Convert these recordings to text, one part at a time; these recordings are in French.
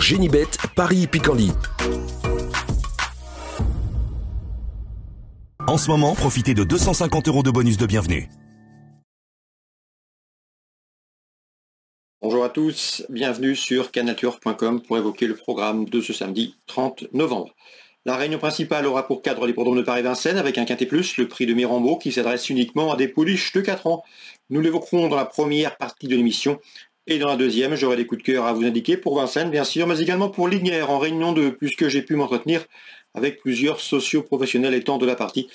Génibet, Paris-Picardie. En ce moment, profitez de 250 € de bonus de bienvenue. Bonjour à tous, bienvenue sur cannature.com pour évoquer le programme de ce samedi 30 novembre. La réunion principale aura pour cadre l'hippodrome de Paris-Vincennes avec un quintet plus, le prix de Mirambeau qui s'adresse uniquement à des pouliches de 4 ans. Nous l'évoquerons dans la première partie de l'émission et dans la deuxième, j'aurai des coups de cœur à vous indiquer pour Vincennes bien sûr, mais également pour Lignières en réunion 2 puisque j'ai pu m'entretenir avec plusieurs socio-professionnels étant de la partie.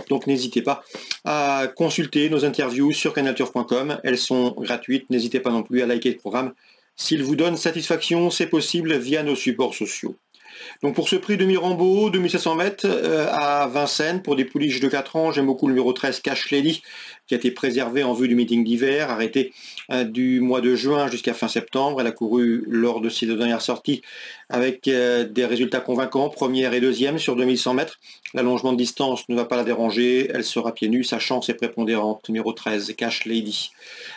Donc n'hésitez pas à consulter nos interviews sur cannature.com, elles sont gratuites, n'hésitez pas non plus à liker le programme. S'il vous donne satisfaction, c'est possible via nos supports sociaux. Donc pour ce prix de Mirambeau, 2700 mètres à Vincennes, pour des pouliches de 4 ans, j'aime beaucoup le numéro 13, Cash Lady, qui a été préservé en vue du meeting d'hiver, arrêté du mois de juin jusqu'à fin septembre. Elle a couru lors de ses 2 dernières sorties avec des résultats convaincants, première et deuxième sur 2100 mètres. L'allongement de distance ne va pas la déranger, elle sera pieds nus, sa chance est prépondérante. Numéro 13, Cash Lady.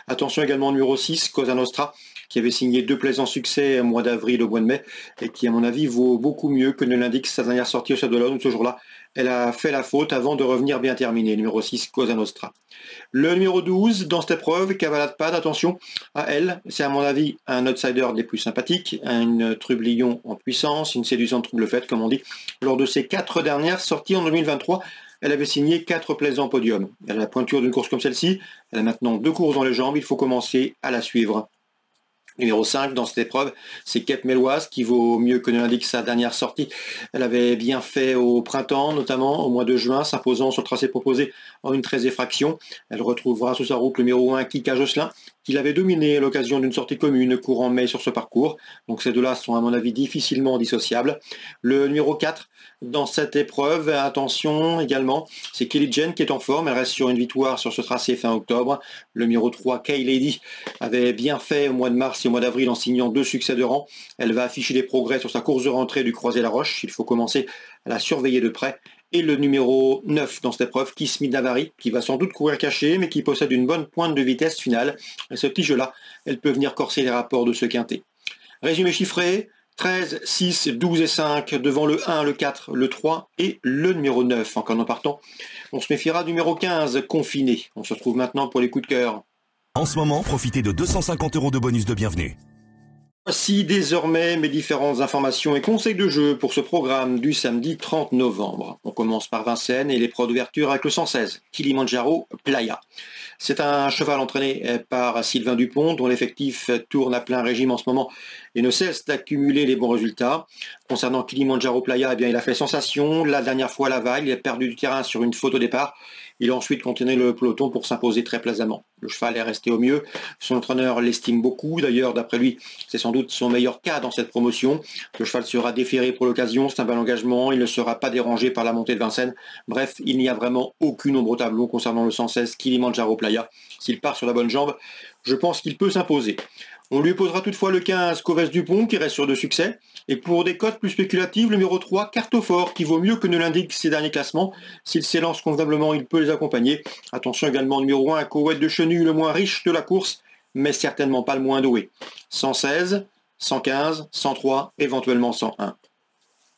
Attention également au numéro 6, Cosa Nostra, qui avait signé 2 plaisants succès au mois d'avril, au mois de mai, et qui, à mon avis, vaut beaucoup mieux que ne l'indique sa dernière sortie au Stade de l'Aune, où ce jour-là, elle a fait la faute avant de revenir bien terminée. Numéro 6, Cosa Nostra. Le numéro 12, dans cette épreuve, Cavalade Pad, attention à elle, c'est à mon avis un outsider des plus sympathiques, une trublion en puissance, une séduisante trouble faite, comme on dit. Lors de ses 4 dernières sorties en 2023, elle avait signé 4 plaisants podiums. Elle a la pointure d'une course comme celle-ci, elle a maintenant 2 courses dans les jambes, il faut commencer à la suivre. Numéro 5 dans cette épreuve, c'est Kate Méloise qui vaut mieux que ne l'indique sa dernière sortie. Elle avait bien fait au printemps, notamment au mois de juin, s'imposant sur le tracé proposé en une 13 effraction. Elle retrouvera sous sa route le numéro 1, Kika Josselin, qui l'avait dominé à l'occasion d'une sortie commune courant mai sur ce parcours. Donc ces deux-là sont à mon avis difficilement dissociables. Le numéro 4 dans cette épreuve, attention également, c'est Kelly Jen qui est en forme. Elle reste sur une victoire sur ce tracé fin octobre. Le numéro 3, Kay Lady, avait bien fait au mois de mars et au mois d'avril en signant 2 succès de rang. Elle va afficher des progrès sur sa course de rentrée du Croisé-la-Roche. Il faut commencer à la surveiller de près. Et le numéro 9 dans cette épreuve, Kiss Me Davari, qui va sans doute courir caché, mais qui possède une bonne pointe de vitesse finale. Et ce petit jeu-là, elle peut venir corser les rapports de ce quintet. Résumé chiffré, 13, 6, 12 et 5, devant le 1, le 4, le 3 et le numéro 9. Encore en partant, on se méfiera du numéro 15, Confiné. On se retrouve maintenant pour les coups de cœur. En ce moment, profitez de 250 € de bonus de bienvenue. Voici désormais mes différentes informations et conseils de jeu pour ce programme du samedi 30 novembre. On commence par Vincennes et l'épreuve d'ouverture avec le 116, Kilimanjaro Playa. C'est un cheval entraîné par Sylvain Dupont, dont l'effectif tourne à plein régime en ce moment et ne cesse d'accumuler les bons résultats. Concernant Kilimanjaro Playa, eh bien, il a fait sensation. La dernière fois à Laval, il a perdu du terrain sur une faute au départ. Il a ensuite continué le peloton pour s'imposer très plaisamment. Le cheval est resté au mieux. Son entraîneur l'estime beaucoup. D'ailleurs, d'après lui, c'est sans doute son meilleur cas dans cette promotion. Le cheval sera déféré pour l'occasion. C'est un bel engagement. Il ne sera pas dérangé par la montée de Vincennes. Bref, il n'y a vraiment aucune ombre au tableau concernant le 116 Kilimanjaro Playa. S'il part sur la bonne jambe, je pense qu'il peut s'imposer. On lui posera toutefois le 15 Covès Dupont qui reste sur de succès. Et pour des cotes plus spéculatives, le numéro 3 Cartofort qui vaut mieux que ne l'indiquent ses derniers classements. S'il s'élance convenablement, il peut les accompagner. Attention également au numéro 1 Coët de Chenu, le moins riche de la course, mais certainement pas le moins doué. 116, 115, 103, éventuellement 101.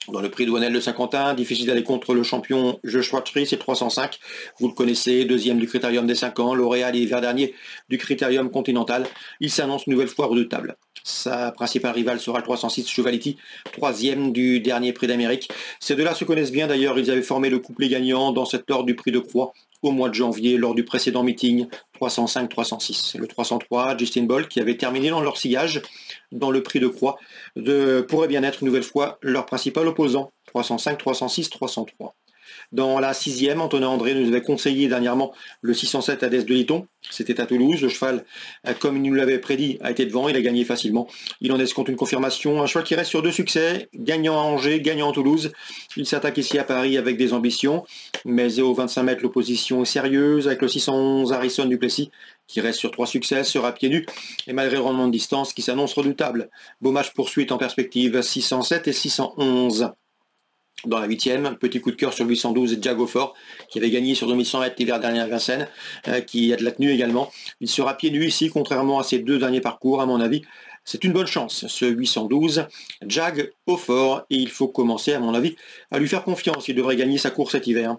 Dans le prix douanel de Saint-Quentin, difficile d'aller contre le champion Joshua Tree, c'est 305. Vous le connaissez, deuxième du Critérium des 5 ans, lauréat l'hiver dernier du Critérium Continental. Il s'annonce une nouvelle fois redoutable. Sa principale rivale sera le 306 Chevaliti, troisième du dernier prix d'Amérique. Ces deux-là se connaissent bien d'ailleurs, ils avaient formé le couplet gagnant dans cette ordre du prix de Croix au mois de janvier lors du précédent meeting 305-306. Le 303, Justin Bolt, qui avait terminé dans leur sillage dans le prix de Croix, pourrait bien être une nouvelle fois leur principal opposant, 305, 306, 303. Dans la 6e, Antonin André nous avait conseillé dernièrement le 607 Hadès de Liton. C'était à Toulouse. Le cheval, comme il nous l'avait prédit, a été devant. Il a gagné facilement. Il en escompte une confirmation. Un cheval qui reste sur 2 succès, gagnant à Angers, gagnant à Toulouse. Il s'attaque ici à Paris avec des ambitions. Mais au 25 mètres, l'opposition est sérieuse avec le 611 Harrison Duplessis qui reste sur 3 succès, sera pieds nus et malgré le rendement de distance qui s'annonce redoutable. Beau match poursuite en perspective, 607 et 611. Dans la 8e, petit coup de cœur sur 812 Jago Fort, qui avait gagné sur 2100 mètres l'hiver dernier à Vincennes, qui a de la tenue également. Il sera pieds nus ici, contrairement à ses 2 derniers parcours, à mon avis. C'est une bonne chance, ce 812 Jag au fort, et il faut commencer, à mon avis, à lui faire confiance. Il devrait gagner sa course cet hiver.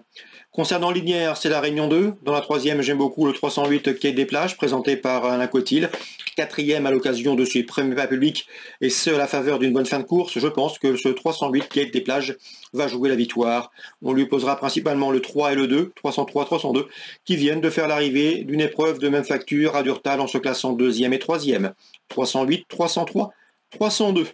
Concernant Linière, c'est la Réunion 2. Dans la troisième, j'aime beaucoup le 308 Quai des Plages, présenté par Alain Cotil. Quatrième à l'occasion de ses premiers pas publics, et ce à la faveur d'une bonne fin de course. Je pense que ce 308 Quai des Plages va jouer la victoire. On lui opposera principalement le 3 et le 2, 303, 302, qui viennent de faire l'arrivée d'une épreuve de même facture à Durtal en se classant deuxième et troisième. 308, 303, 302.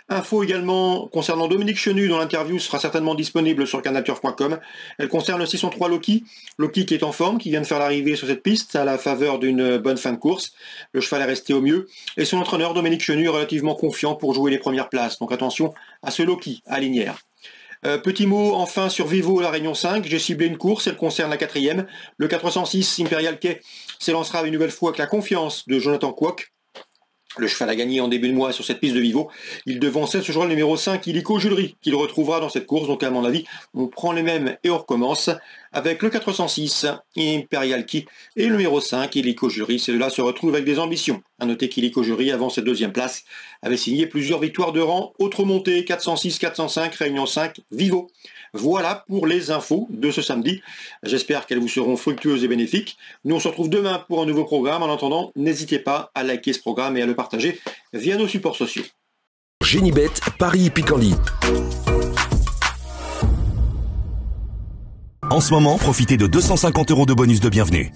Info également concernant Dominique Chenu, dont l'interview sera certainement disponible sur canalturf.com. Elle concerne le 603 Loki. Loki qui est en forme, qui vient de faire l'arrivée sur cette piste à la faveur d'une bonne fin de course. Le cheval est resté au mieux. Et son entraîneur, Dominique Chenu, est relativement confiant pour jouer les premières places. Donc attention à ce Loki à Linière. Petit mot enfin sur Vivo, la Réunion 5. J'ai ciblé une course, elle concerne la quatrième. Le 406 Imperial Quai s'élancera une nouvelle fois avec la confiance de Jonathan Kwok. Le cheval a gagné en début de mois sur cette piste de Vivo. Il devançait ce jour le numéro 5, Illico Julery, qu'il retrouvera dans cette course. Donc à mon avis, on prend les mêmes et on recommence avec le 406 Imperial Quai et le numéro 5, Illico Julery. Celui-là se retrouve avec des ambitions. À noter qu'Illico Julery, avant cette deuxième place, avait signé plusieurs victoires de rang. Autre montée, 406, 405, Réunion 5, Vivo. Voilà pour les infos de ce samedi. J'espère qu'elles vous seront fructueuses et bénéfiques. Nous on se retrouve demain pour un nouveau programme. En attendant, n'hésitez pas à liker ce programme et à le partager via nos supports sociaux. Génibet, Paris Picardie. En ce moment, profitez de 250 € de bonus de bienvenue.